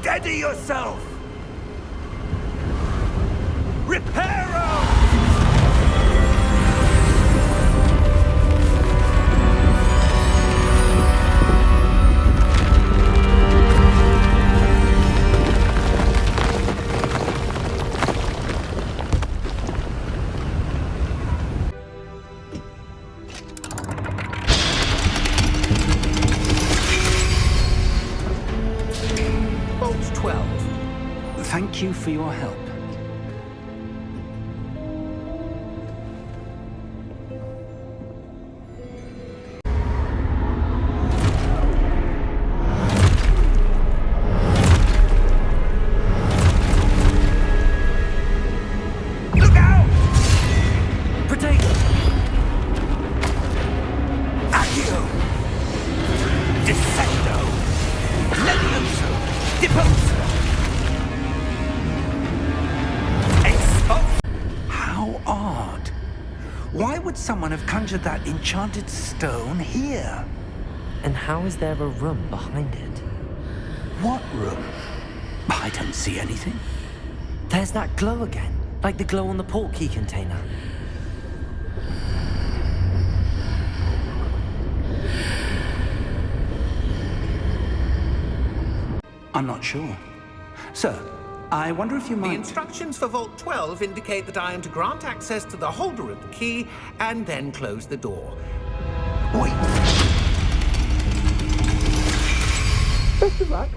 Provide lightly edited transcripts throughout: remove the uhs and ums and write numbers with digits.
Steady yourself! Reparo! Bolt 12. Thank you for your help. Look out! Potato! Accio! Descendo! Levioso! Deposo! How odd. Why would someone have conjured that enchanted stone here? And how is there a room behind it? What room? I don't see anything. There's that glow again, like the glow on the portkey container. I'm not sure. Sir, I wonder if you The might... instructions for Vault 12 indicate that I am to grant access to the holder of the key and then close the door. Wait. Best of luck.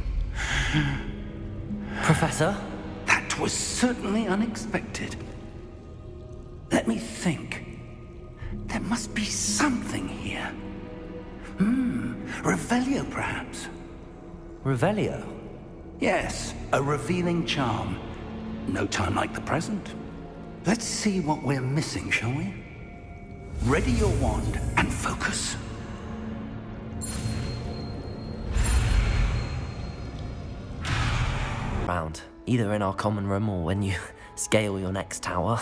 Professor? That was certainly unexpected. Let me think. There must be something here. Revelio, perhaps? Revelio? Yes, a revealing charm. No time like the present. Let's see what we're missing, shall we? Ready your wand and focus. Round. Either in our common room or when you scale your next tower.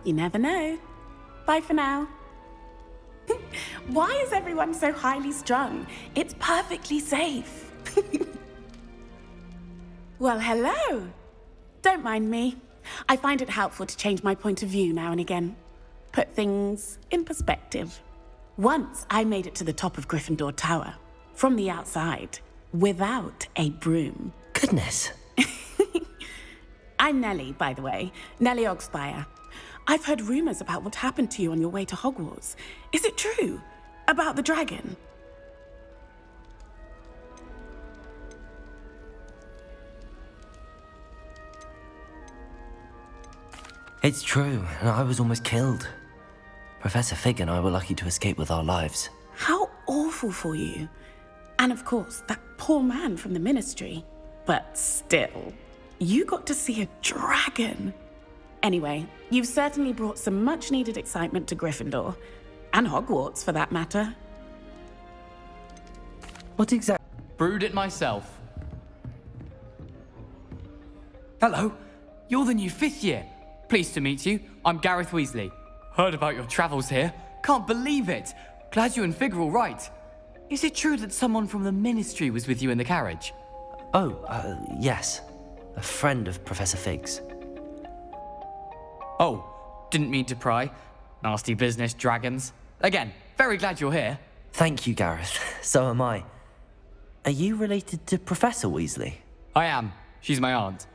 You never know. Bye for now. Why is everyone so highly strung? It's perfectly safe. Well, hello. Don't mind me. I find it helpful to change my point of view now and again. Put things in perspective. Once I made it to the top of Gryffindor Tower, from the outside, without a broom. Goodness. I'm Nellie, by the way. Nellie Ogspire. I've heard rumors about what happened to you on your way to Hogwarts. Is it true? About the dragon? It's true, and I was almost killed. Professor Fig and I were lucky to escape with our lives. How awful for you. And of course, that poor man from the Ministry. But still, you got to see a dragon. Anyway, you've certainly brought some much-needed excitement to Gryffindor. And Hogwarts, for that matter. What exactly? Brewed it myself. Hello, you're the new 5th year. Pleased to meet you. I'm Gareth Weasley. Heard about your travels here. Can't believe it. Glad you and Fig are all right. Is it true that someone from the Ministry was with you in the carriage? Oh, yes. A friend of Professor Fig's. Oh, didn't mean to pry. Nasty business, dragons. Again, very glad you're here. Thank you, Gareth. So am I. Are you related to Professor Weasley? I am. She's my aunt.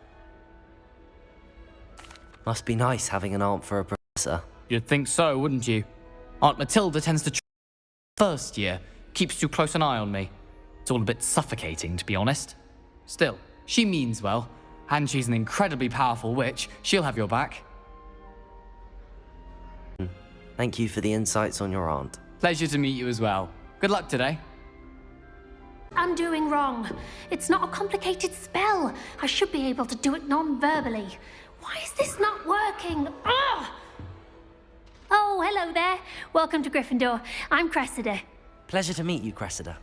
Must be nice having an aunt for a professor. You'd think so, wouldn't you? Aunt Matilda tends to first year. Keeps too close an eye on me. It's all a bit suffocating, to be honest. Still, she means well. And she's an incredibly powerful witch. She'll have your back. Thank you for the insights on your aunt. Pleasure to meet you as well. Good luck today. I'm doing wrong. It's not a complicated spell. I should be able to do it non-verbally. Why is this not working? Ugh! Oh, hello there. Welcome to Gryffindor. I'm Cressida. Pleasure to meet you, Cressida.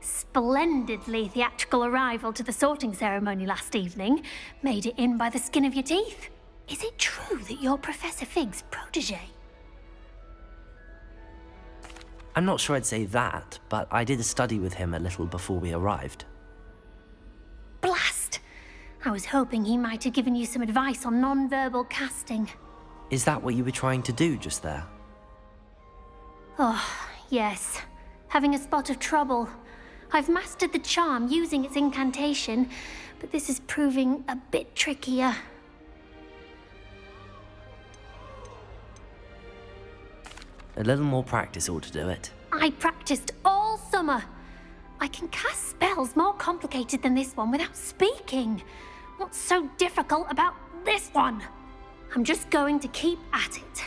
Splendidly theatrical arrival to the sorting ceremony last evening. Made it in by the skin of your teeth. Is it true that you're Professor Fig's protege? I'm not sure I'd say that, but I did a study with him a little before we arrived. Blast I was hoping he might have given you some advice on non-verbal casting. Is that what you were trying to do just there? Oh, yes. Having a spot of trouble. I've mastered the charm using its incantation, but this is proving a bit trickier. A little more practice ought to do it. I practiced all summer. I can cast spells more complicated than this one without speaking. What's so difficult about this one? I'm just going to keep at it.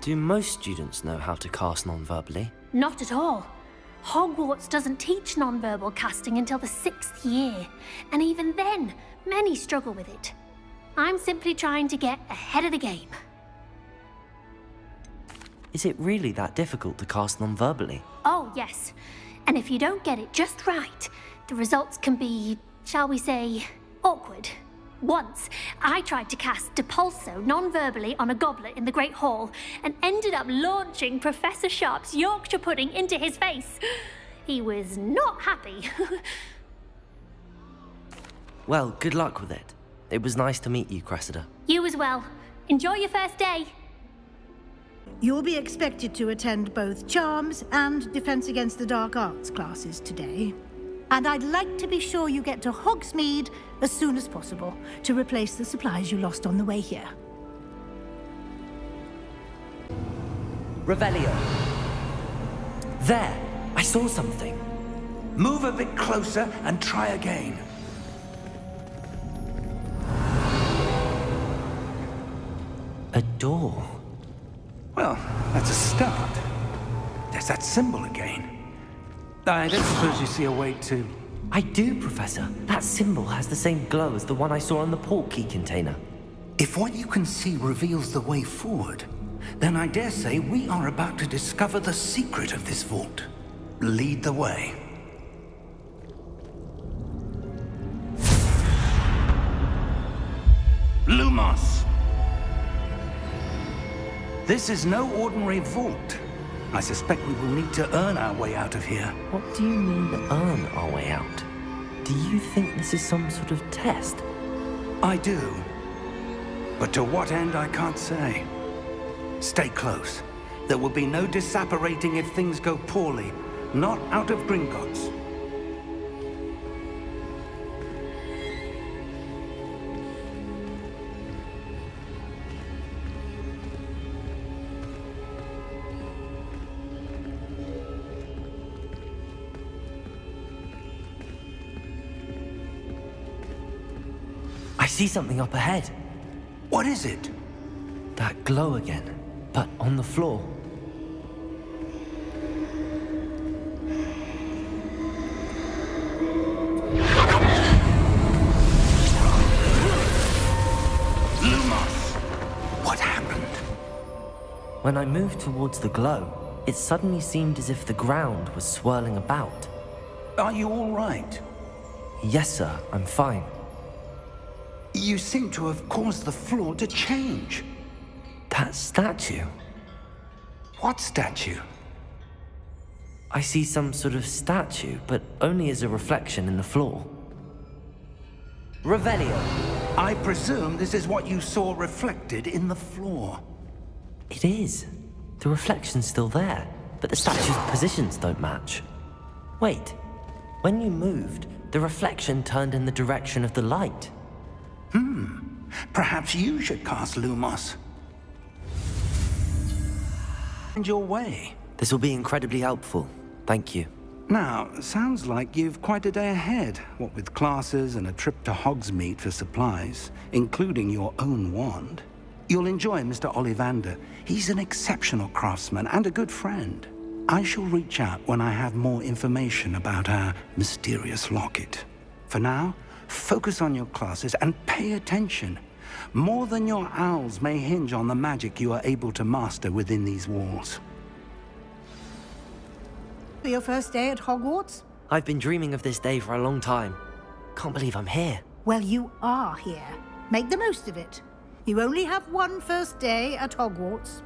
Do most students know how to cast non-verbally? Not at all. Hogwarts doesn't teach nonverbal casting until the 6th year, and even then, many struggle with it. I'm simply trying to get ahead of the game. Is it really that difficult to cast non-verbally? Oh, yes. And if you don't get it just right, the results can be, shall we say, awkward. Once, I tried to cast Depulso non-verbally on a goblet in the Great Hall and ended up launching Professor Sharp's Yorkshire pudding into his face. He was not happy. Well, good luck with it. It was nice to meet you, Cressida. You as well. Enjoy your first day. You'll be expected to attend both Charms and Defense Against the Dark Arts classes today. And I'd like to be sure you get to Hogsmeade as soon as possible to replace the supplies you lost on the way here. Revelio. There! I saw something. Move a bit closer and try again. A door. Well, that's a start. There's that symbol again. I don't suppose you see a way to... I do, Professor. That symbol has the same glow as the one I saw on the port key container. If what you can see reveals the way forward, then I dare say we are about to discover the secret of this vault. Lead the way. Lumos! This is no ordinary vault. I suspect we will need to earn our way out of here. What do you mean, earn our way out? Do you think this is some sort of test? I do. But to what end, I can't say. Stay close. There will be no disapparating if things go poorly. Not out of Gringotts. I see something up ahead. What is it? That glow again, but on the floor. Lumos! What happened? When I moved towards the glow, it suddenly seemed as if the ground was swirling about. Are you all right? Yes, sir, I'm fine. You seem to have caused the floor to change. That statue. What statue? I see some sort of statue, but only as a reflection in the floor. Revelio. I presume this is what you saw reflected in the floor. It is. The reflection's still there, but the statue's positions don't match. Wait. When you moved, the reflection turned in the direction of the light. Perhaps you should cast Lumos. Find your way. This will be incredibly helpful. Thank you. Now, sounds like you've quite a day ahead, what with classes and a trip to Hogsmeade for supplies, including your own wand. You'll enjoy Mr. Ollivander. He's an exceptional craftsman and a good friend. I shall reach out when I have more information about our mysterious locket. For now, focus on your classes and pay attention. More than your owls may hinge on the magic you are able to master within these walls. For your first day at Hogwarts? I've been dreaming of this day for a long time. Can't believe I'm here. Well, you are here. Make the most of it. You only have one first day at Hogwarts.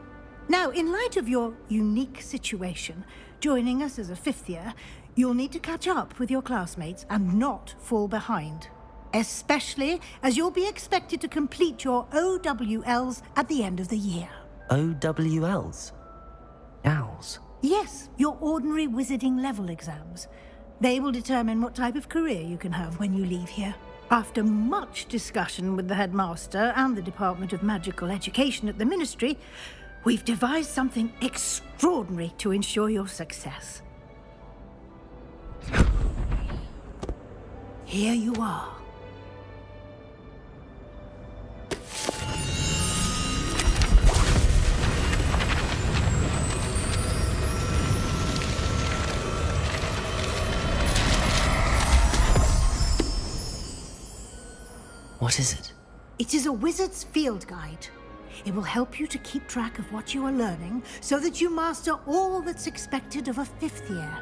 Now, in light of your unique situation, joining us as a 5th year, you'll need to catch up with your classmates and not fall behind. Especially as you'll be expected to complete your OWLs at the end of the year. OWLs? Owls? Yes, your ordinary wizarding level exams. They will determine what type of career you can have when you leave here. After much discussion with the headmaster and the Department of Magical Education at the Ministry, we've devised something extraordinary to ensure your success. Here you are. What is it? It is a wizard's field guide. It will help you to keep track of what you are learning so that you master all that's expected of a 5th year.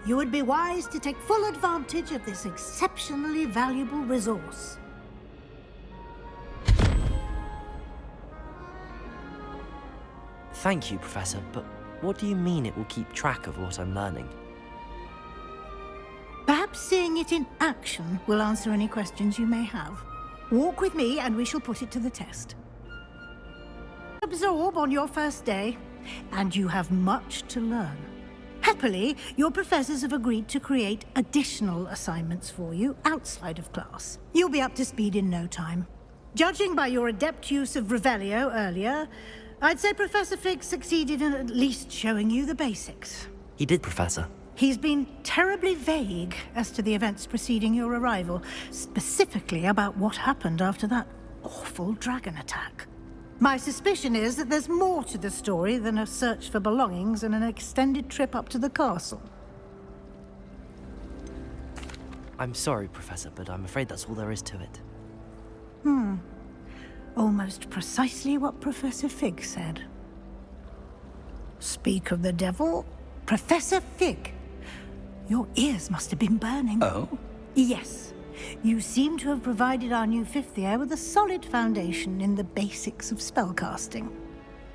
You would be wise to take full advantage of this exceptionally valuable resource. Thank you, Professor, but what do you mean it will keep track of what I'm learning? Perhaps seeing it in action will answer any questions you may have. Walk with me and we shall put it to the test. Absorb on your first day, and you have much to learn. Happily, your professors have agreed to create additional assignments for you outside of class. You'll be up to speed in no time. Judging by your adept use of Revelio earlier, I'd say Professor Fig succeeded in at least showing you the basics. He did, Professor. He's been terribly vague as to the events preceding your arrival, specifically about what happened after that awful dragon attack. My suspicion is that there's more to the story than a search for belongings and an extended trip up to the castle. I'm sorry, Professor, but I'm afraid that's all there is to it. Almost precisely what Professor Fig said. Speak of the devil, Professor Fig. Your ears must have been burning. Oh? Yes. You seem to have provided our new 5th year with a solid foundation in the basics of spellcasting.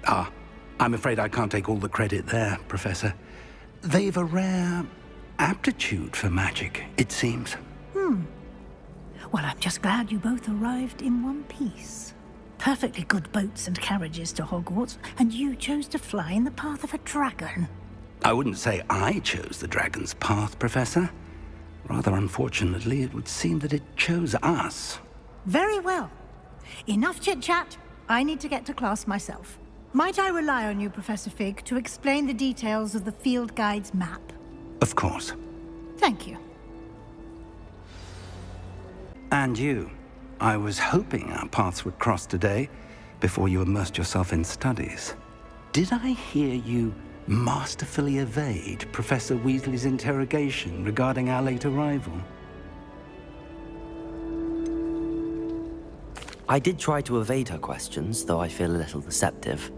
Ah, I'm afraid I can't take all the credit there, Professor. They've a rare aptitude for magic, it seems. Well, I'm just glad you both arrived in one piece. Perfectly good boats and carriages to Hogwarts, and you chose to fly in the path of a dragon. I wouldn't say I chose the dragon's path, Professor. Rather unfortunately, it would seem that it chose us. Very well. Enough chit-chat. I need to get to class myself. Might I rely on you, Professor Fig, to explain the details of the field guide's map? Of course. Thank you. And you. I was hoping our paths would cross today, before you immersed yourself in studies. Did I hear you masterfully evade Professor Weasley's interrogation regarding our late arrival? I did try to evade her questions, though I feel a little deceptive.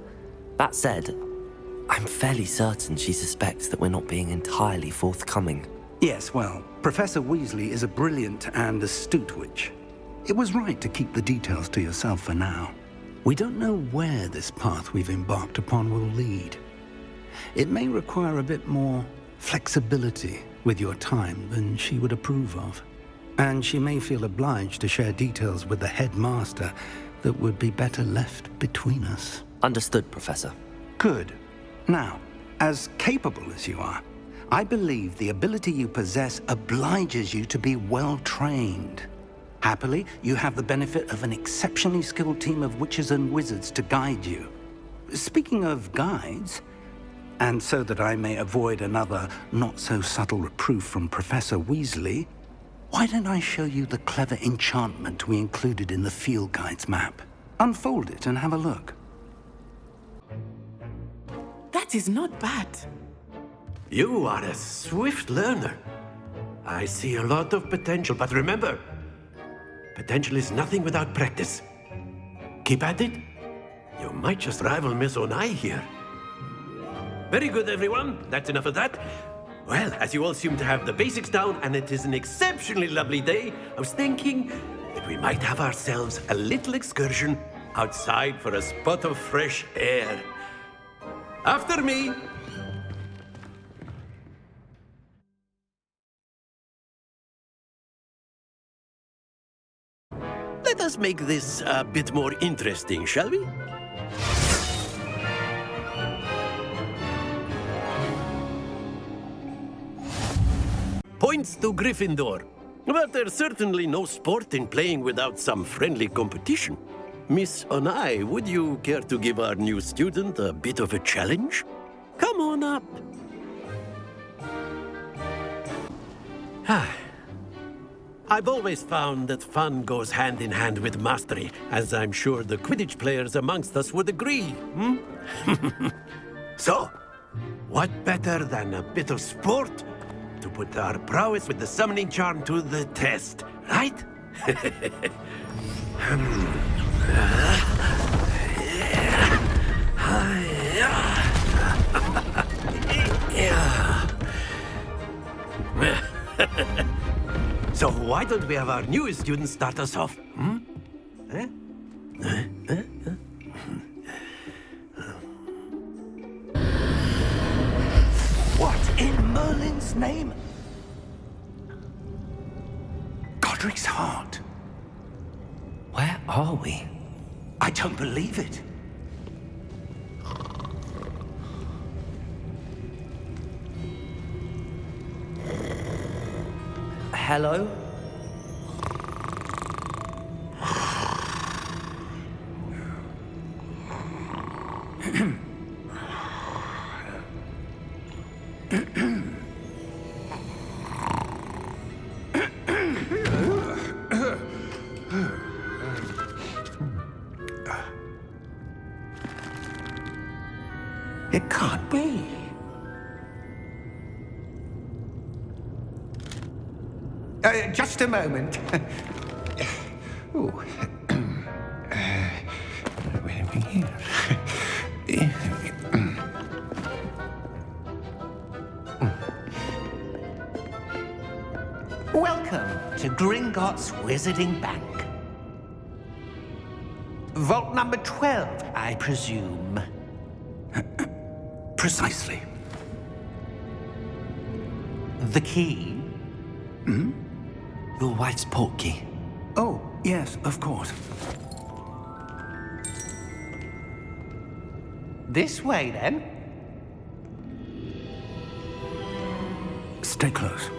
That said, I'm fairly certain she suspects that we're not being entirely forthcoming. Yes, well, Professor Weasley is a brilliant and astute witch. It was right to keep the details to yourself for now. We don't know where this path we've embarked upon will lead. It may require a bit more flexibility with your time than she would approve of. And she may feel obliged to share details with the headmaster that would be better left between us. Understood, Professor. Good. Now, as capable as you are, I believe the ability you possess obliges you to be well-trained. Happily, you have the benefit of an exceptionally skilled team of witches and wizards to guide you. Speaking of guides, and so that I may avoid another not-so-subtle reproof from Professor Weasley, why don't I show you the clever enchantment we included in the field guide's map? Unfold it and have a look. That is not bad. You are a swift learner. I see a lot of potential, but remember, potential is nothing without practice. Keep at it. You might just rival Miss Onai here. Very good, everyone. That's enough of that. Well, as you all seem to have the basics down, and it is an exceptionally lovely day, I was thinking that we might have ourselves a little excursion outside for a spot of fresh air. After me! Let us make this a bit more interesting, shall we? Points to Gryffindor. But there's certainly no sport in playing without some friendly competition. Miss Onai, would you care to give our new student a bit of a challenge? Come on up. I've always found that fun goes hand in hand with mastery, as I'm sure the Quidditch players amongst us would agree. So, what better than a bit of sport to put our prowess with the summoning charm to the test, right? So why don't we have our newest student start us off? What in Merlin's name? Godric's heart. Where are we? I don't believe it. Hello? It can't be. Just a moment. Ooh. Where are we here? Welcome to Gringotts Wizarding Bank. Vault number 12, I presume. Precisely. The key? Your wife's portkey. Oh, yes, of course. This way, then. Stay close.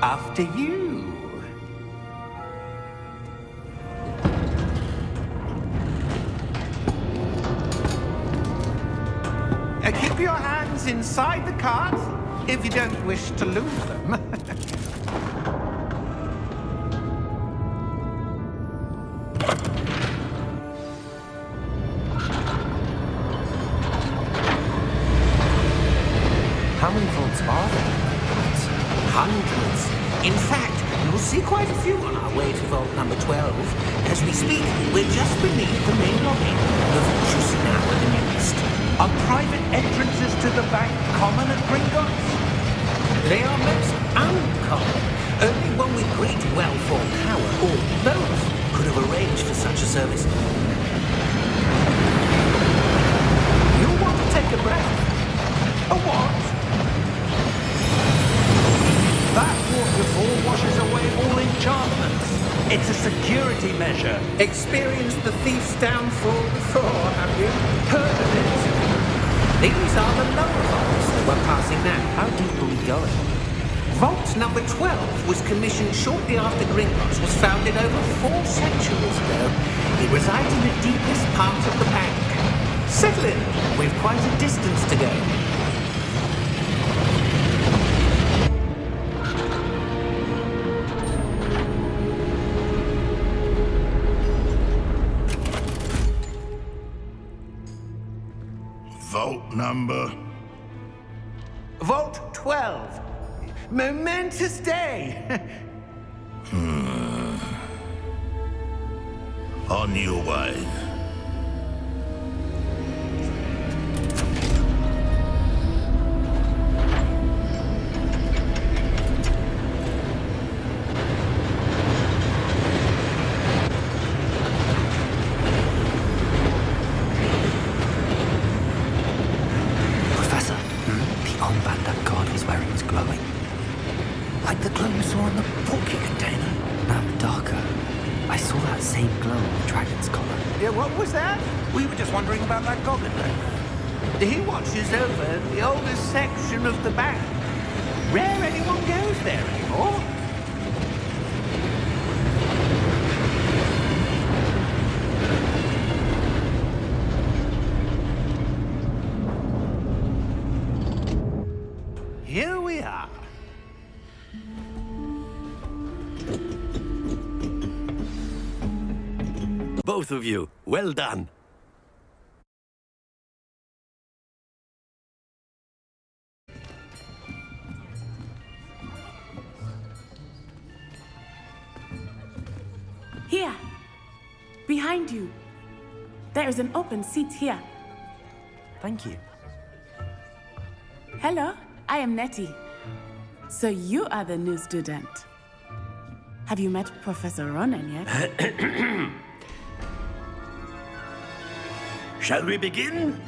After you. Keep your hands inside the cart if you don't wish to lose them. How many vaults are there? Hundreds. In fact, you'll see quite a few on our way to vault number 12. As we speak, we're just beneath the main lobby. The vault you see now are the newest. Are private entrances to the bank common at Gringotts? They are most uncommon. Only one with great wealth or power, or both, could have arranged for such a service. You'll want to take a breath. A what? That waterfall washes away all enchantments. It's a security measure. Experienced the thief's downfall before, have you? Heard of it? These are the lower vaults that we're passing now. How deep are we going? Vault number 12 was commissioned shortly after Gringotts was founded over 4 centuries ago. It resides in the deepest part of the bank. Settle in. We've quite a distance to go. Vault number? Vault 12. Momentous day. On your way. Like the glow you saw on the porky container. Now darker. I saw that same glow on the dragon's collar. Yeah, what was that? We were just wondering about that goblin back there. He watches over the oldest section of the bank. Rare anyone goes there anymore. Here we are. Both of you, well done. Here. Behind you. There is an open seat here. Thank you. Hello, I am Nettie. So you are the new student. Have you met Professor Ronan yet? Shall we begin?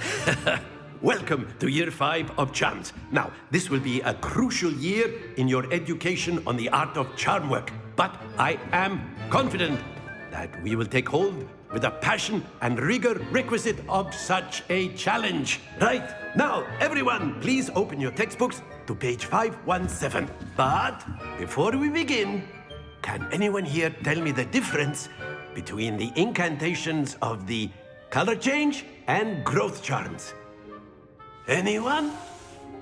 Welcome to Year 5 of Charms. Now, this will be a crucial year in your education on the art of charm work. But I am confident that we will take hold with the passion and rigor requisite of such a challenge. Right, now, everyone, please open your textbooks to page 517. But before we begin, can anyone here tell me the difference between the incantations of the color change and growth charms? Anyone?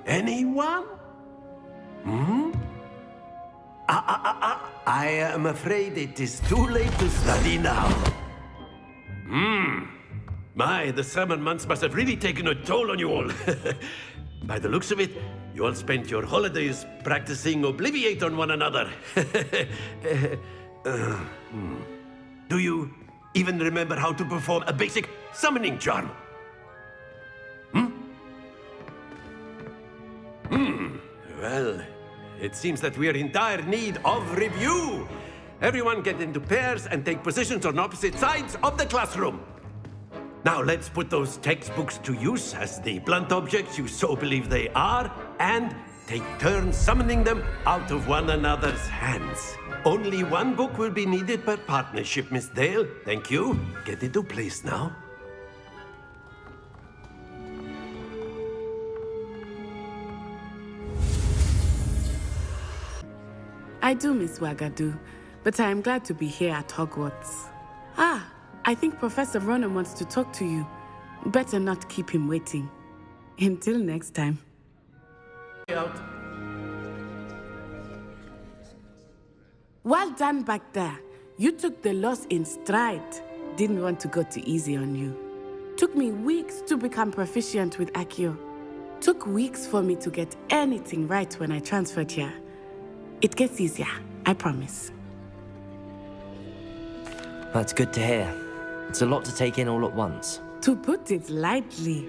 Anyone? I am afraid it is too late to study now. My, the summer months must have really taken a toll on you all. By the looks of it, you all spent your holidays practicing Obliviate on one another. Do you even remember how to perform a basic summoning charm? Well, it seems that we are in dire need of review. Everyone get into pairs and take positions on opposite sides of the classroom. Now let's put those textbooks to use as the blunt objects you so believe they are, and take turns summoning them out of one another's hands. Only one book will be needed per partnership, Miss Dale. Thank you. Get into place now. I do miss Wagadu, but I am glad to be here at Hogwarts. I think Professor Ronan wants to talk to you. Better not keep him waiting. Until next time. Out. Well done back there. You took the loss in stride. Didn't want to go too easy on you. Took me weeks to become proficient with Accio. Took weeks for me to get anything right when I transferred here. It gets easier, I promise. That's good to hear. It's a lot to take in all at once. To put it lightly,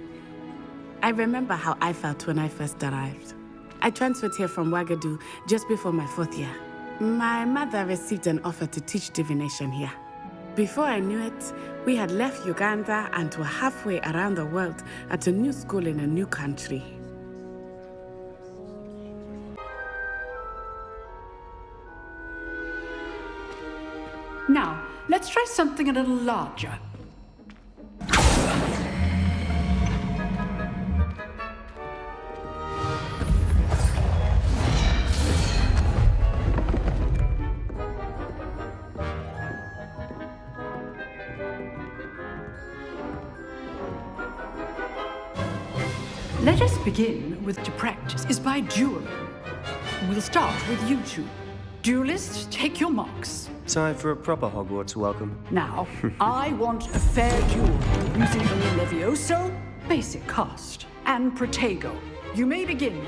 I remember how I felt when I first arrived. I transferred here from Wagadu just before my 4th year. My mother received an offer to teach divination here. Before I knew it, we had left Uganda and were halfway around the world at a new school in a new country. Now, let's try something a little larger. Let us begin with to practice is by dueling. We'll start with you two. Duelists, take your marks. Time for a proper Hogwarts welcome. Now, I want a fair duel using the Levioso, basic cast, and Protego. You may begin.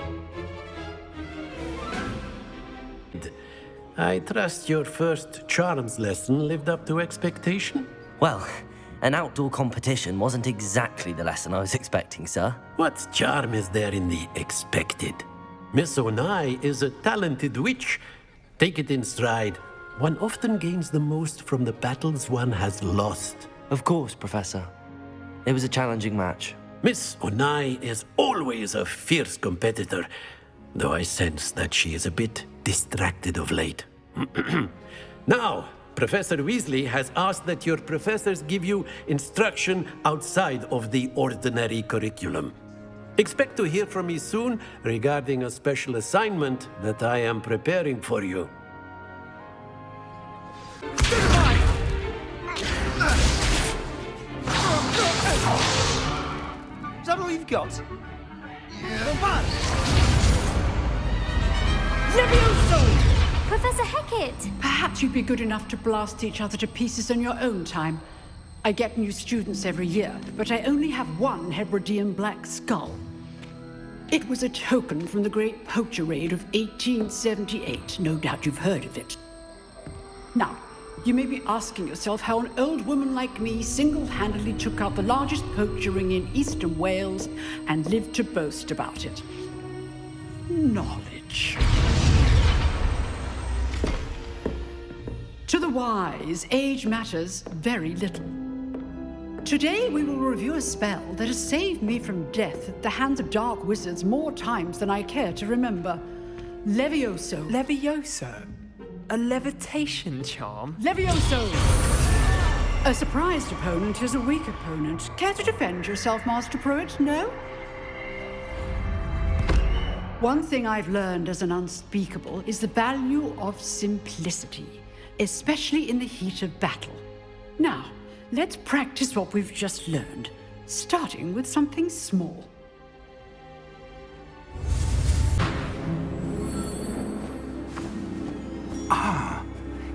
I trust your first charms lesson lived up to expectation? Well, an outdoor competition wasn't exactly the lesson I was expecting, sir. What charm is there in the expected? Miss Onai is a talented witch. Take it in stride. One often gains the most from the battles one has lost. Of course, Professor. It was a challenging match. Miss Onai is always a fierce competitor, though I sense that she is a bit distracted of late. Now, Professor Weasley has asked that your professors give you instruction outside of the ordinary curriculum. Expect to hear from me soon regarding a special assignment that I am preparing for you. Is that all you've got? Levioso! Professor Hecat! Perhaps you'd be good enough to blast each other to pieces on your own time. I get new students every year, but I only have one Hebridean black skull. It was a token from the Great Poacher Raid of 1878. No doubt you've heard of it. Now, you may be asking yourself how an old woman like me single-handedly took out the largest poacher ring in eastern Wales and lived to boast about it. Knowledge. To the wise, age matters very little. Today we will review a spell that has saved me from death at the hands of dark wizards more times than I care to remember. Levioso. Levioso? A levitation charm? Levioso! A surprised opponent is a weak opponent. Care to defend yourself, Master Pruitt? No? One thing I've learned as an unspeakable is the value of simplicity, especially in the heat of battle. Now, let's practice what we've just learned, starting with something small.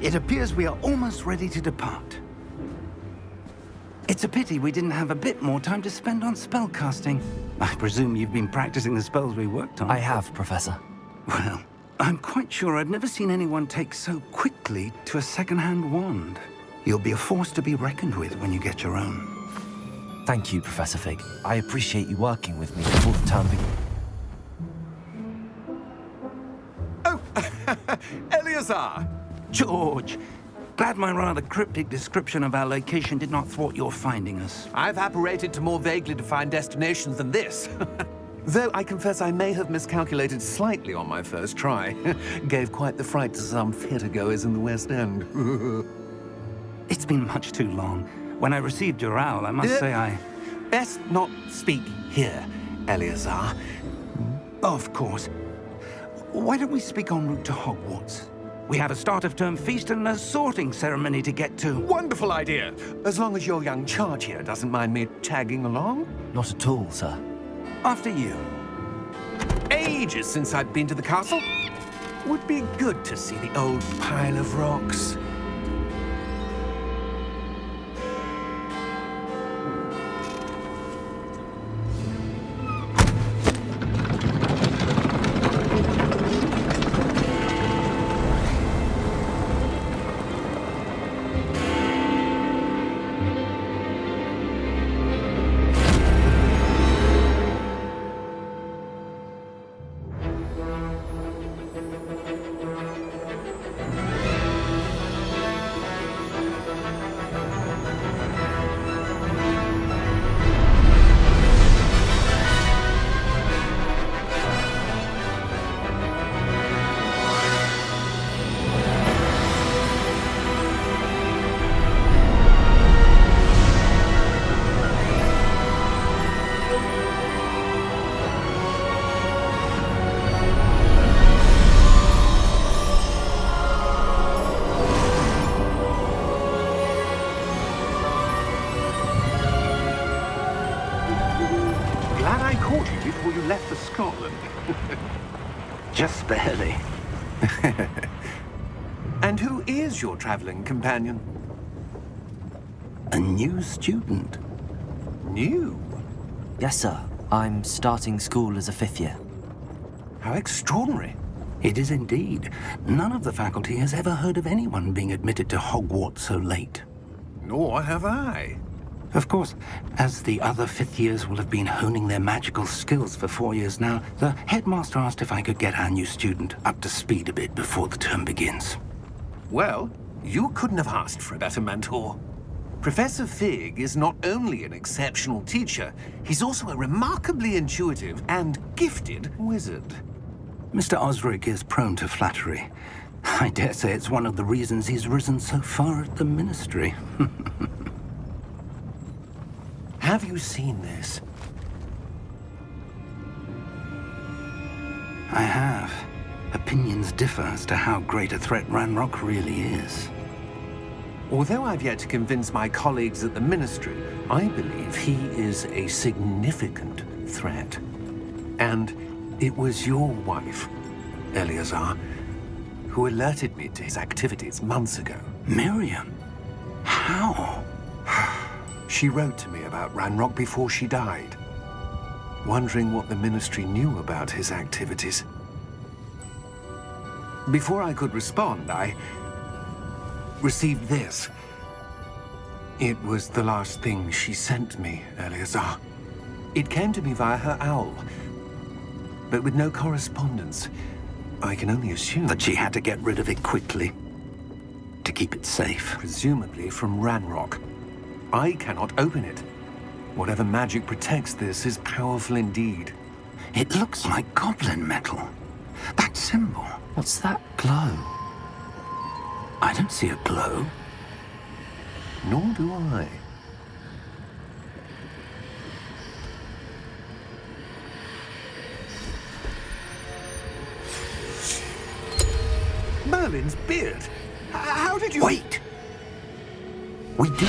It appears we are almost ready to depart. It's a pity we didn't have a bit more time to spend on spellcasting. I presume you've been practicing the spells we worked on. I have, Professor. Well, I'm quite sure I've never seen anyone take so quickly to a second-hand wand. You'll be a force to be reckoned with when you get your own. Thank you, Professor Fig. I appreciate you working with me before the term begins. Oh, Eleazar! George! Glad my rather cryptic description of our location did not thwart your finding us. I've apparated to more vaguely defined destinations than this. Though I confess I may have miscalculated slightly on my first try. Gave quite the fright to some theatre-goers in the West End. It's been much too long. When I received your owl, I must say I... Best not speak here, Eleazar. Of course. Why don't we speak en route to Hogwarts? We have a start-of-term feast and a sorting ceremony to get to. Wonderful idea! As long as your young charge here doesn't mind me tagging along. Not at all, sir. After you. Ages since I've been to the castle. Would be good to see the old pile of rocks. Before you left for Scotland. Just barely. And who is your traveling companion? A new student. New? Yes, sir. I'm starting school as a 5th year. How extraordinary. It is indeed. None of the faculty has ever heard of anyone being admitted to Hogwarts so late. Nor have I. Of course, as the other 5th years will have been honing their magical skills for 4 years now, the headmaster asked if I could get our new student up to speed a bit before the term begins. Well, you couldn't have asked for a better mentor. Professor Fig is not only an exceptional teacher, he's also a remarkably intuitive and gifted wizard. Mr. Osric is prone to flattery. I dare say it's one of the reasons he's risen so far at the Ministry. Have you seen this? I have. Opinions differ as to how great a threat Ranrock really is. Although I've yet to convince my colleagues at the Ministry, I believe he is a significant threat. And it was your wife, Eleazar, who alerted me to his activities months ago. Miriam? How? She wrote to me about Ranrock before she died, wondering what the Ministry knew about his activities. Before I could respond, I received this. It was the last thing she sent me, Eleazar. It came to me via her owl, but with no correspondence. I can only assume that she had to get rid of it quickly, to keep it safe. Presumably from Ranrock. I cannot open it. Whatever magic protects this is powerful indeed. It looks like goblin metal. That symbol. What's that glow? I don't see a glow. Nor do I. Merlin's beard. How did you... Wait! We do...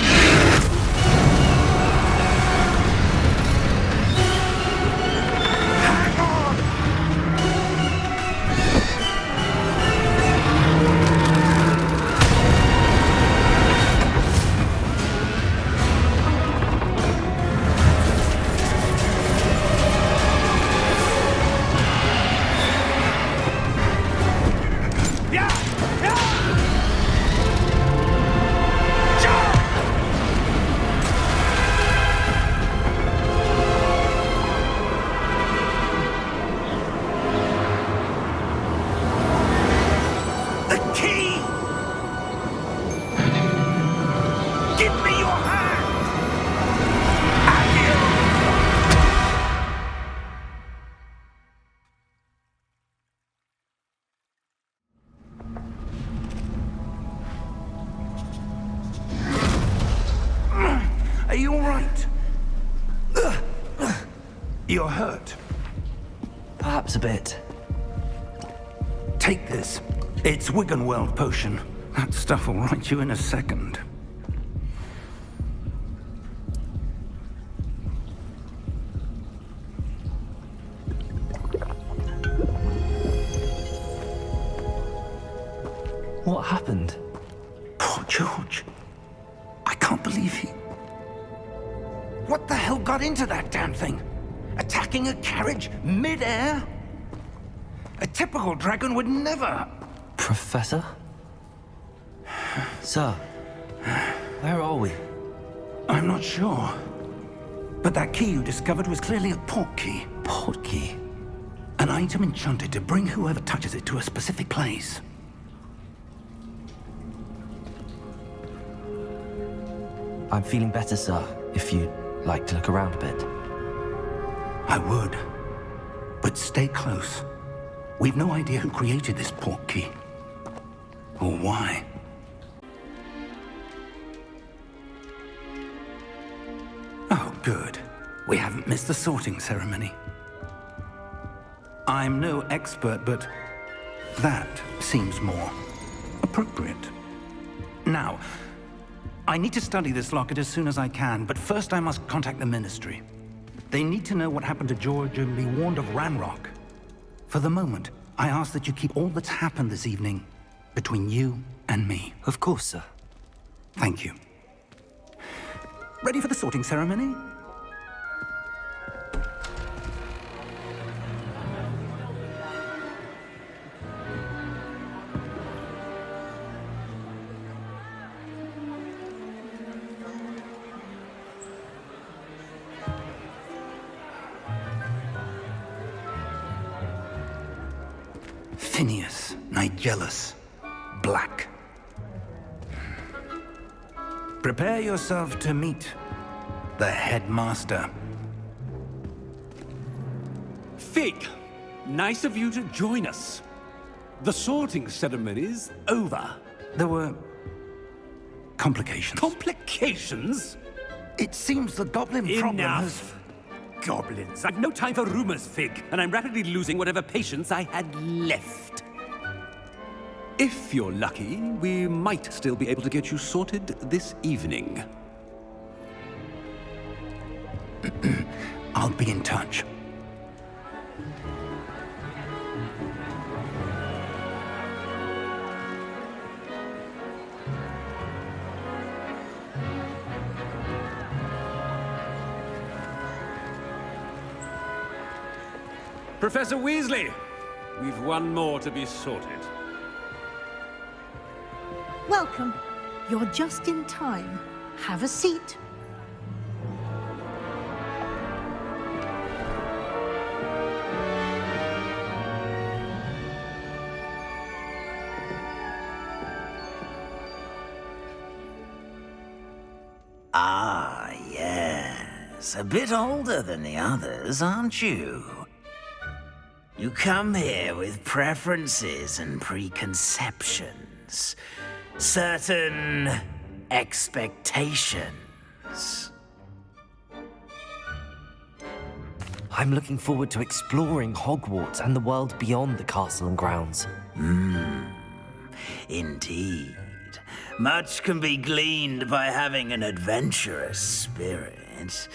Are you all right? You're hurt. Perhaps a bit. Take this. It's Wiggenweld potion. That stuff will right you in a second. What happened? Poor George. I can't believe he... What the hell got into that damn thing? Attacking a carriage mid-air? A typical dragon would never... Professor? Sir, where are we? I'm not sure. But that key you discovered was clearly a port key. Port key? An item enchanted to bring whoever touches it to a specific place. I'm feeling better, sir, if you'd like to look around a bit. I would. But stay close. We've no idea who created this port key. Or why. Oh, good. We haven't missed the sorting ceremony. I'm no expert, but that seems more appropriate. Now, I need to study this locket as soon as I can, but first I must contact the Ministry. They need to know what happened to George and be warned of Ranrock. For the moment, I ask that you keep all that's happened this evening between you and me. Of course, sir. Thank you. Ready for the sorting ceremony? Phineas, Nigellus, Black. Prepare yourself to meet the headmaster. Fig, Nice of you to join us. The sorting ceremony's over. There were complications. Complications? It seems the goblin problem has... Enough! Goblins. I've no time for rumors, Fig, and I'm rapidly losing whatever patience I had left. If you're lucky, we might still be able to get you sorted this evening. I'll be in touch. Professor Weasley, we've one more to be sorted. Welcome. You're just in time. Have a seat. Ah, yes. A bit older than the others, aren't you? You come here with preferences and preconceptions. Certain expectations. I'm looking forward to exploring Hogwarts and the world beyond the castle and grounds. Indeed. Much can be gleaned by having an adventurous spirit,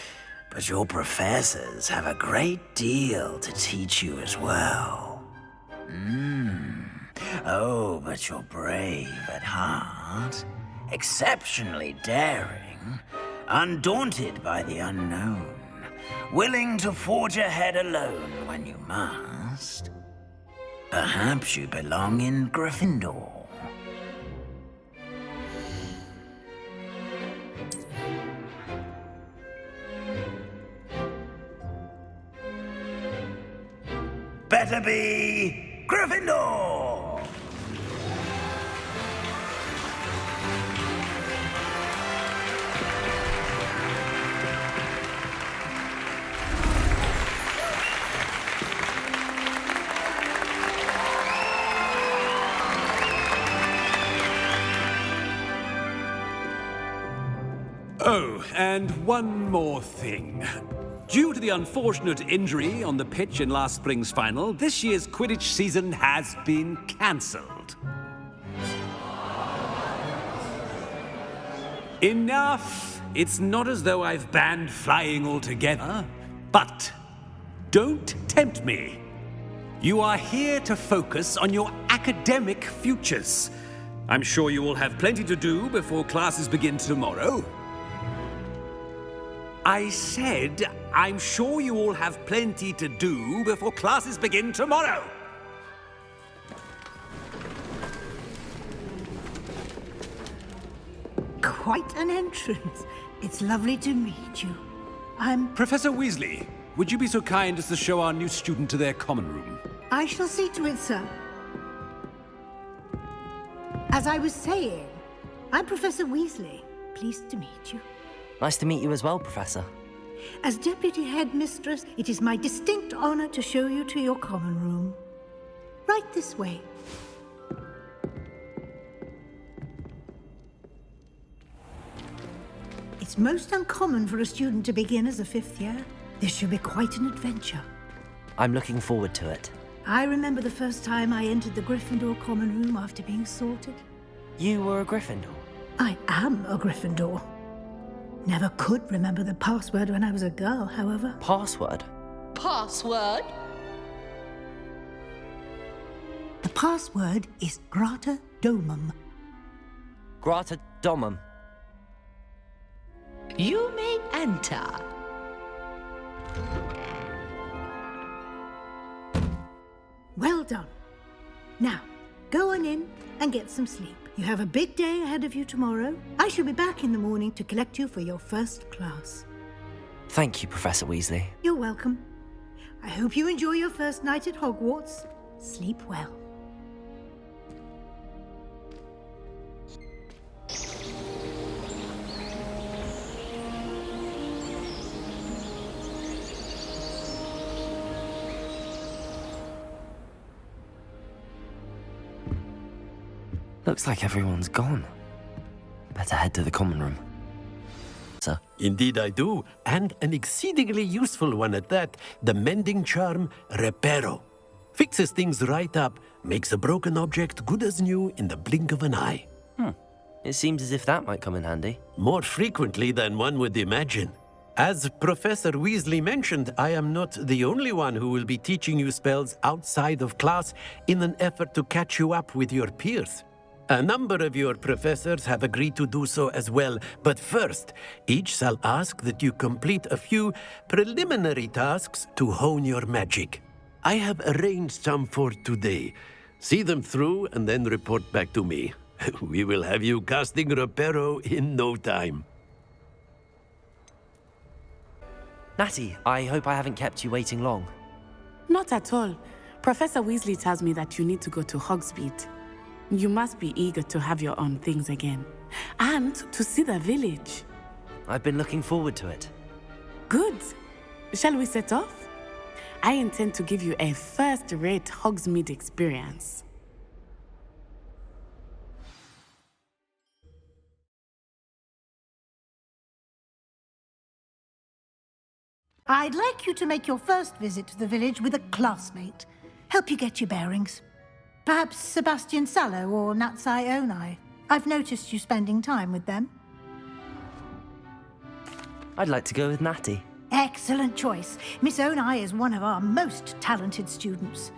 but your professors have a great deal to teach you as well. Oh, but you're brave at heart, exceptionally daring, undaunted by the unknown, willing to forge ahead alone when you must. Perhaps you belong in Gryffindor. Better be Gryffindor! Oh, and one more thing. Due to the unfortunate injury on the pitch in last spring's final, this year's Quidditch season has been cancelled. Enough! It's not as though I've banned flying altogether, but don't tempt me. You are here to focus on your academic futures. I'm sure you will have plenty to do before classes begin tomorrow. I said, I'm sure you all have plenty to do before classes begin tomorrow. Quite an entrance. It's lovely to meet you. I'm... Professor Weasley, would you be so kind as to show our new student to their common room? I shall see to it, sir. As I was saying, I'm Professor Weasley. Pleased to meet you. Nice to meet you as well, Professor. As Deputy Headmistress, it is my distinct honor to show you to your common room. Right this way. It's most uncommon for a student to begin as a fifth year. This should be quite an adventure. I'm looking forward to it. I remember the first time I entered the Gryffindor common room after being sorted. You were a Gryffindor? I am a Gryffindor. Never could remember the password when I was a girl, however. Password? Password? The password is Grata Domum. Grata Domum. You may enter. Well done. Now, go on in and get some sleep. You have a big day ahead of you tomorrow. I shall be back in the morning to collect you for your first class. Thank you, Professor Weasley. You're welcome. I hope you enjoy your first night at Hogwarts. Sleep well. Looks like everyone's gone. Better head to the common room. Sir? Indeed I do, and an exceedingly useful one at that. The mending charm Reparo. Fixes things right up, makes a broken object good as new in the blink of an eye. It seems as if that might come in handy. More frequently than one would imagine. As Professor Weasley mentioned, I am not the only one who will be teaching you spells outside of class in an effort to catch you up with your peers. A number of your professors have agreed to do so as well, but first, each shall ask that you complete a few preliminary tasks to hone your magic. I have arranged some for today. See them through and then report back to me. We will have you casting Reparo in no time. Natty, I hope I haven't kept you waiting long. Not at all. Professor Weasley tells me that you need to go to Hogsmeade. You must be eager to have your own things again. And to see the village. I've been looking forward to it. Good. Shall we set off? I intend to give you a first-rate Hogsmeade experience. I'd like you to make your first visit to the village with a classmate. Help you get your bearings. Perhaps Sebastian Sallow or Natsai Onai. I've noticed you spending time with them. I'd like to go with Natty. Excellent choice. Miss Onai is one of our most talented students.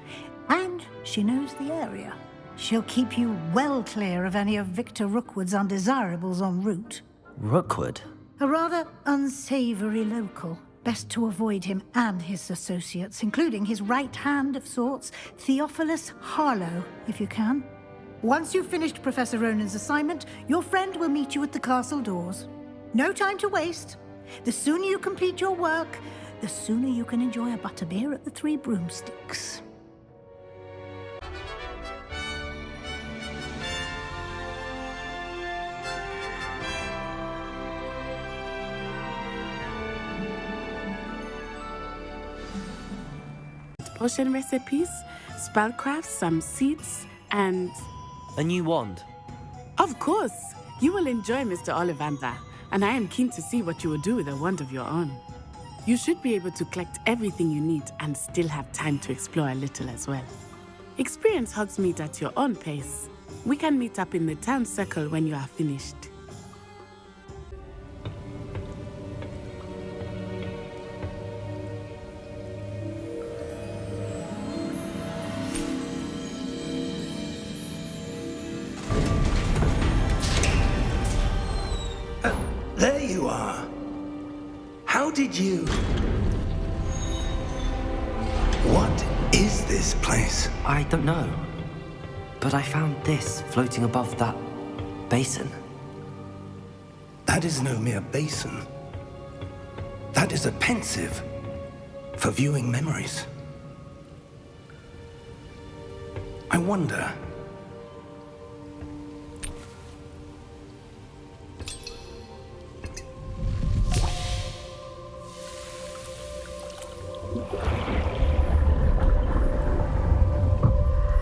And she knows the area. She'll keep you well clear of any of Victor Rookwood's undesirables en route. Rookwood? A rather unsavory local. Best to avoid him and his associates, including his right hand of sorts, Theophilus Harlow, if you can. Once you've finished Professor Ronan's assignment, your friend will meet you at the castle doors. No time to waste. The sooner you complete your work, the sooner you can enjoy a butterbeer at the Three Broomsticks. Potion recipes, spellcrafts, some seeds, and... A new wand. Of course! You will enjoy Mr. Ollivander, and I am keen to see what you will do with a wand of your own. You should be able to collect everything you need and still have time to explore a little as well. Experience Hogsmeade at your own pace. We can meet up in the town circle when you are finished. There you are. How did you... What is this place? I don't know. But I found this floating above that basin. That is no mere basin. That is a pensive for viewing memories. I wonder...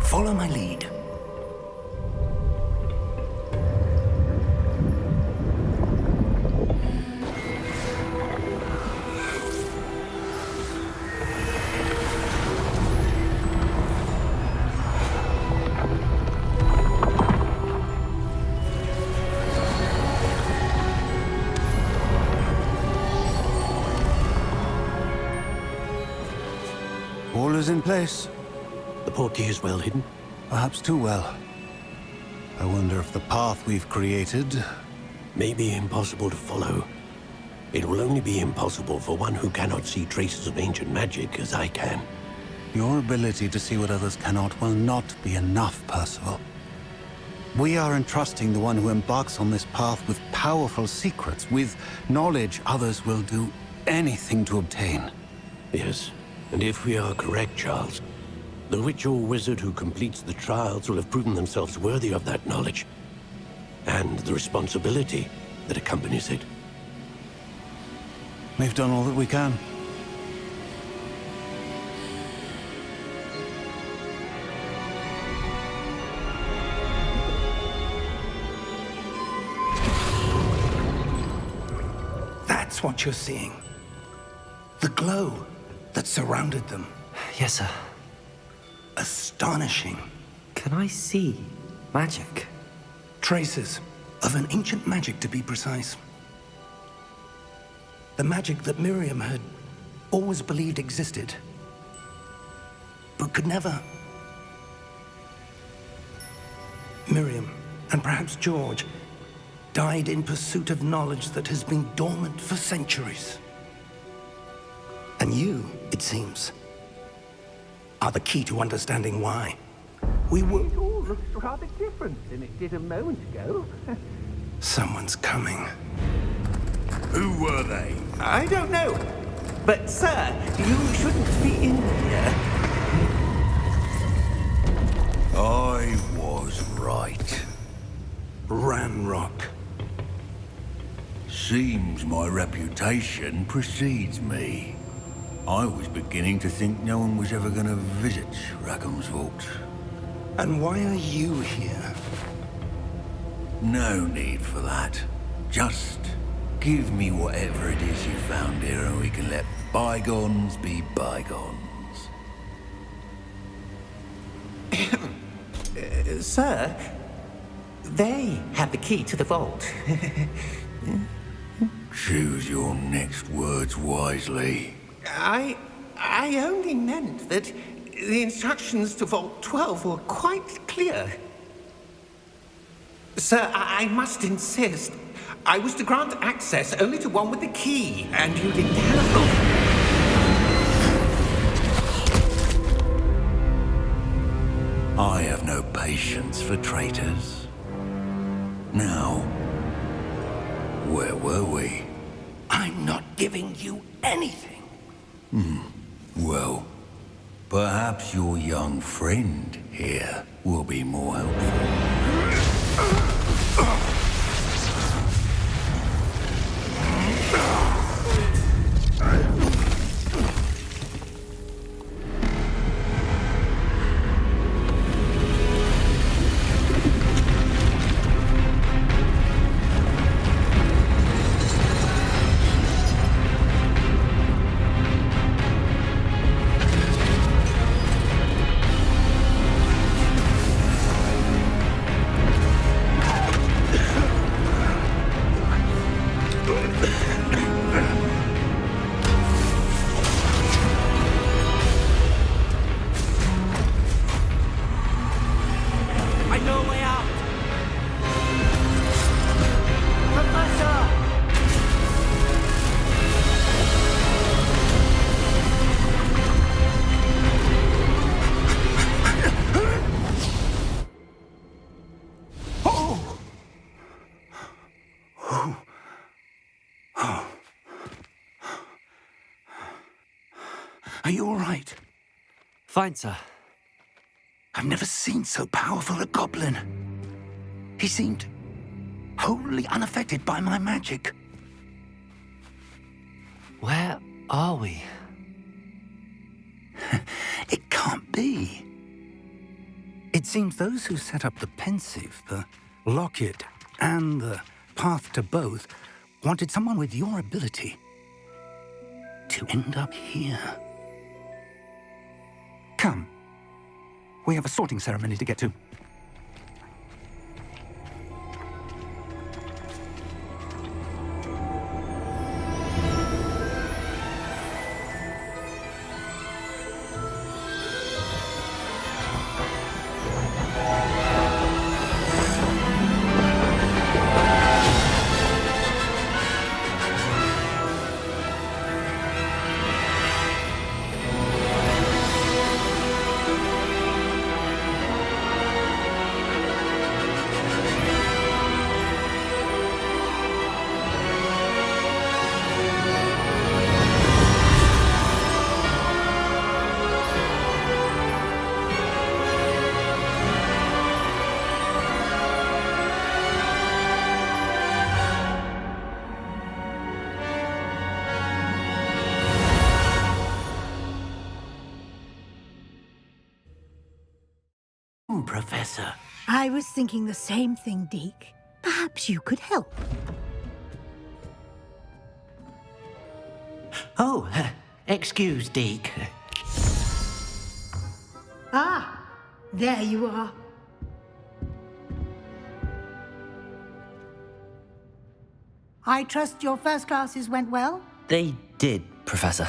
Follow my lead. All is in place. The portkey is well hidden? Perhaps too well. I wonder if the path we've created... may be impossible to follow. It will only be impossible for one who cannot see traces of ancient magic as I can. Your ability to see what others cannot will not be enough, Percival. We are entrusting the one who embarks on this path with powerful secrets, with knowledge others will do anything to obtain. Yes, and if we are correct, Charles, the witch or wizard who completes the trials will have proven themselves worthy of that knowledge, and the responsibility that accompanies it. We've done all that we can. That's what you're seeing. The glow that surrounded them. Yes, sir. Astonishing. Can I see magic? Traces of an ancient magic, to be precise. The magic that Miriam had always believed existed, but could never. Miriam, and perhaps George, died in pursuit of knowledge that has been dormant for centuries. And you, it seems, are the key to understanding why. We were... It all looks rather different than it did a moment ago. Someone's coming. Who were they? I don't know. But, sir, you shouldn't be in here. I was right. Ranrock. Seems my reputation precedes me. I was beginning to think no one was ever going to visit Rackham's vault. And why are you here? No need for that. Just give me whatever it is you found here and we can let bygones be bygones. Sir, they have the key to the vault. Choose your next words wisely. I only meant that the instructions to Vault 12 were quite clear. Sir, I must insist. I was to grant access only to one with the key, and you didn't have... I have no patience for traitors. Now, where were we? I'm not giving you anything. Well, perhaps your young friend here will be more helpful. Are you all right? Fine, sir. I've never seen so powerful a goblin. He seemed wholly unaffected by my magic. Where are we? It can't be. It seems those who set up the pensive, the locket, and the path to both wanted someone with your ability to end up here. Come. We have a sorting ceremony to get to. Professor. I was thinking the same thing, Deke. Perhaps you could help. Oh, excuse, Deke. Ah, there you are. I trust your first classes went well? They did, Professor.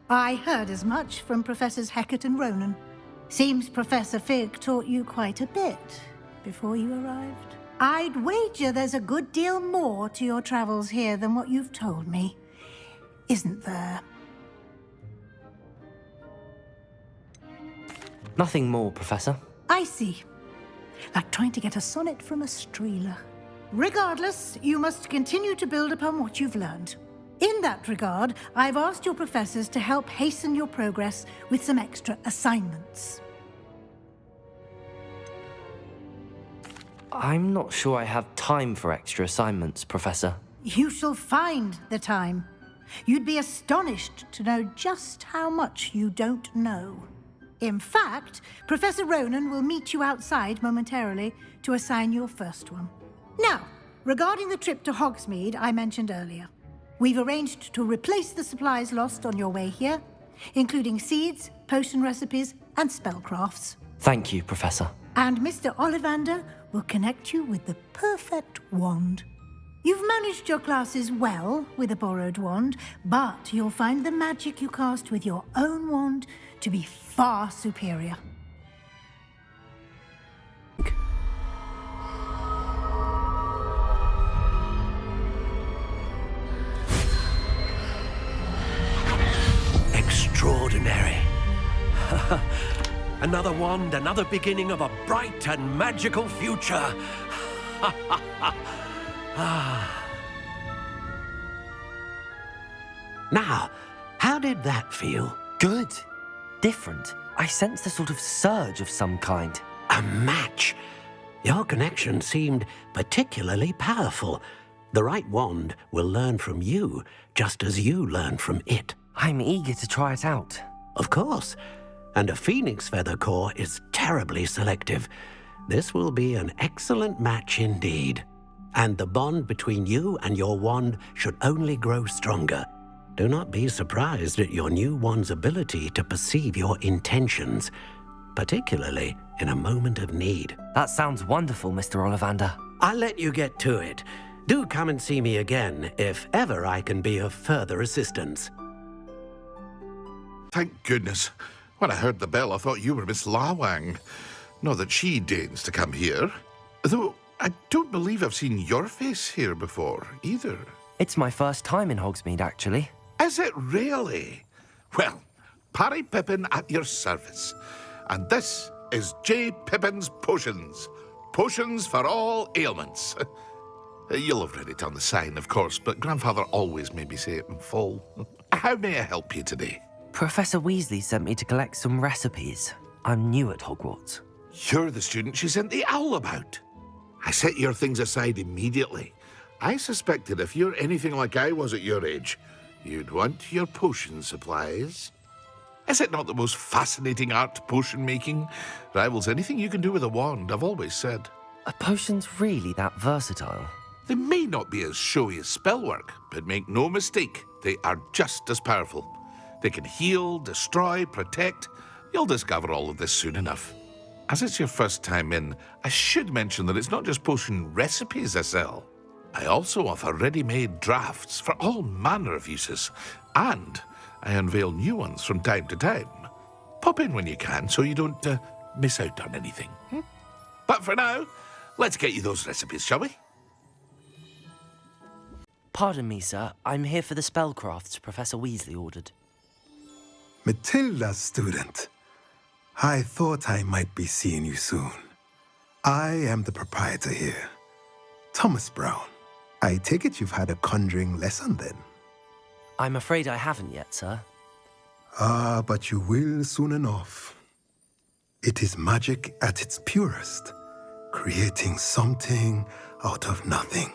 I heard as much from Professors Hecat and Ronan. Seems Professor Fig taught you quite a bit before you arrived. I'd wager there's a good deal more to your travels here than what you've told me. Isn't there? Nothing more, Professor. I see. Like trying to get a sonnet from a streeler. Regardless, you must continue to build upon what you've learned. In that regard, I've asked your professors to help hasten your progress with some extra assignments. I'm not sure I have time for extra assignments, Professor. You shall find the time. You'd be astonished to know just how much you don't know. In fact, Professor Ronan will meet you outside momentarily to assign your first one. Now, regarding the trip to Hogsmeade I mentioned earlier, we've arranged to replace the supplies lost on your way here, including seeds, potion recipes, and spellcrafts. Thank you, Professor. And Mr. Ollivander will connect you with the perfect wand. You've managed your classes well with a borrowed wand, but you'll find the magic you cast with your own wand to be far superior. Extraordinary. Another wand, another beginning of a bright and magical future. Now, how did that feel? Good. Different. I sensed a sort of surge of some kind. A match. Your connection seemed particularly powerful. The right wand will learn from you, just as you learn from it. I'm eager to try it out. Of course. And a phoenix feather core is terribly selective. This will be an excellent match indeed. And the bond between you and your wand should only grow stronger. Do not be surprised at your new wand's ability to perceive your intentions, particularly in a moment of need. That sounds wonderful, Mr. Ollivander. I'll let you get to it. Do come and see me again if ever I can be of further assistance. Thank goodness. When I heard the bell, I thought you were Miss Lawang. Not that she deigns to come here. Though I don't believe I've seen your face here before, either. It's my first time in Hogsmeade, actually. Is it really? Well, Parry Pippin at your service. And this is J. Pippin's Potions. Potions for all ailments. You'll have read it on the sign, of course, but Grandfather always made me say it in full. How may I help you today? Professor Weasley sent me to collect some recipes. I'm new at Hogwarts. You're the student she sent the owl about. I set your things aside immediately. I suspected if you're anything like I was at your age, you'd want your potion supplies. Is it not the most fascinating art, potion making? Rivals anything you can do with a wand, I've always said. Are potions really that versatile? They may not be as showy as spellwork, but make no mistake, they are just as powerful. They can heal, destroy, protect. You'll discover all of this soon enough. As it's your first time in, I should mention that it's not just potion recipes I sell. I also offer ready-made drafts for all manner of uses, and I unveil new ones from time to time. Pop in when you can so you don't miss out on anything. But for now, let's get you those recipes, shall we? Pardon me, sir. I'm here for the spellcrafts Professor Weasley ordered. Matilda's student. I thought I might be seeing you soon. I am the proprietor here, Thomas Brown. I take it you've had a conjuring lesson then? I'm afraid I haven't yet, sir. Ah, but you will soon enough. It is magic at its purest, creating something out of nothing.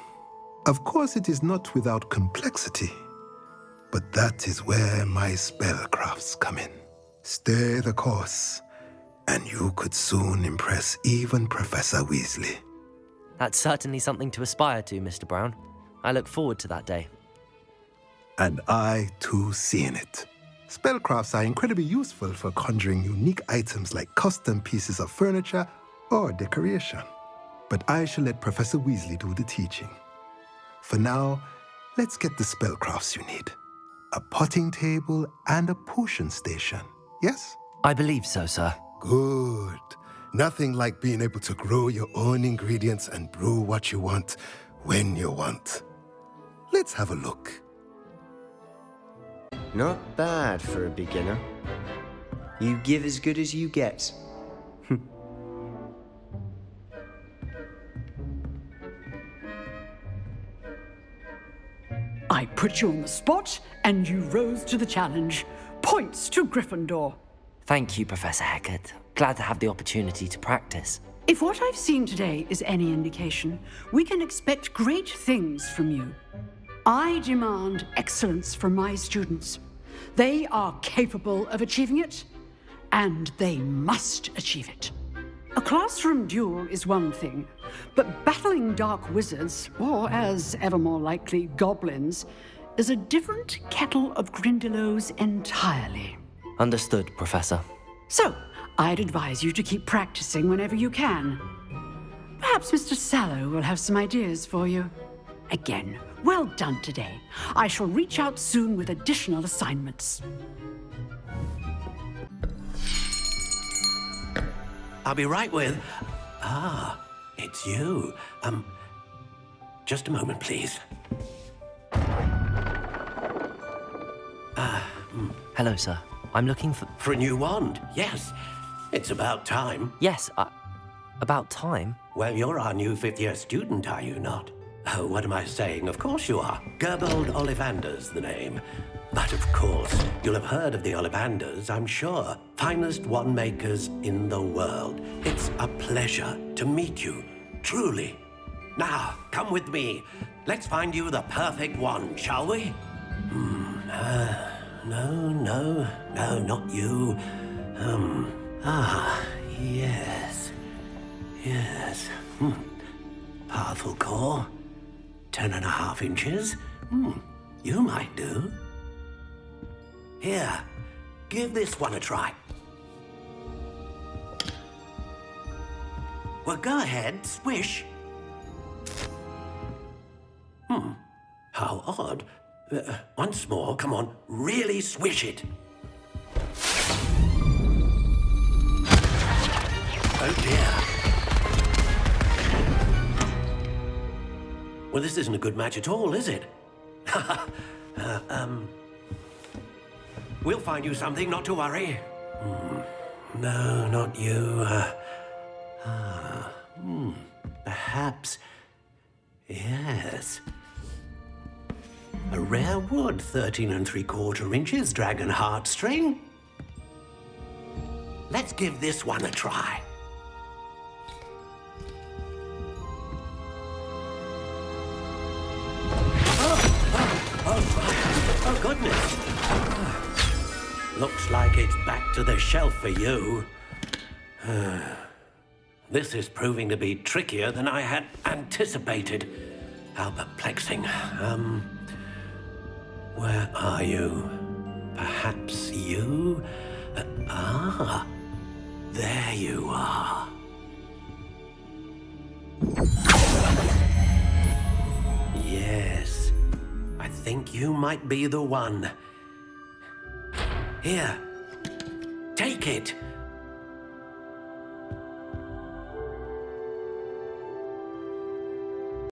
Of course, it is not without complexity, but that is where my spellcrafts come in. Stay the course, and you could soon impress even Professor Weasley. That's certainly something to aspire to, Mr. Brown. I look forward to that day. And I, too, see in it. Spellcrafts are incredibly useful for conjuring unique items like custom pieces of furniture or decoration. But I shall let Professor Weasley do the teaching. For now, let's get the spellcrafts you need. A potting table and a potion station, yes? I believe so, sir. Good. Nothing like being able to grow your own ingredients and brew what you want when you want. Let's have a look. Not bad for a beginner. You give as good as you get. I put you on the spot, and you rose to the challenge. Points to Gryffindor. Thank you, Professor Hecat. Glad to have the opportunity to practice. If what I've seen today is any indication, we can expect great things from you. I demand excellence from my students. They are capable of achieving it, and they must achieve it. A classroom duel is one thing, but battling dark wizards, or as ever more likely, goblins, is a different kettle of Grindylows entirely. Understood, Professor. So, I'd advise you to keep practicing whenever you can. Perhaps Mr. Sallow will have some ideas for you. Again, well done today. I shall reach out soon with additional assignments. I'll be right with... Ah, it's you. Just a moment, please. Hello, sir. I'm looking for... For a new wand, yes. It's about time. Yes, about time? Well, you're our new fifth-year student, are you not? Oh, what am I saying? Of course you are. Gerbold Ollivander's the name. But of course, you'll have heard of the Ollivanders, I'm sure. Finest wand makers in the world. It's a pleasure to meet you, truly. Now, come with me. Let's find you the perfect wand, shall we? No, not you. Yes. Powerful core. 10.5 inches. You might do. Here, give this one a try. Well, go ahead, swish. How odd. Once more, come on, really swish it. Oh dear. Well, this isn't a good match at all, is it? We'll find you something, not to worry. No, not you. Perhaps... Yes. A rare wood, 13 3/4 inches, dragon heartstring. Let's give this one a try. Oh, goodness. Looks like it's back to the shelf for you. This is proving to be trickier than I had anticipated. How perplexing. Where are you? Perhaps you? There you are. Yes, I think you might be the one. Here, take it.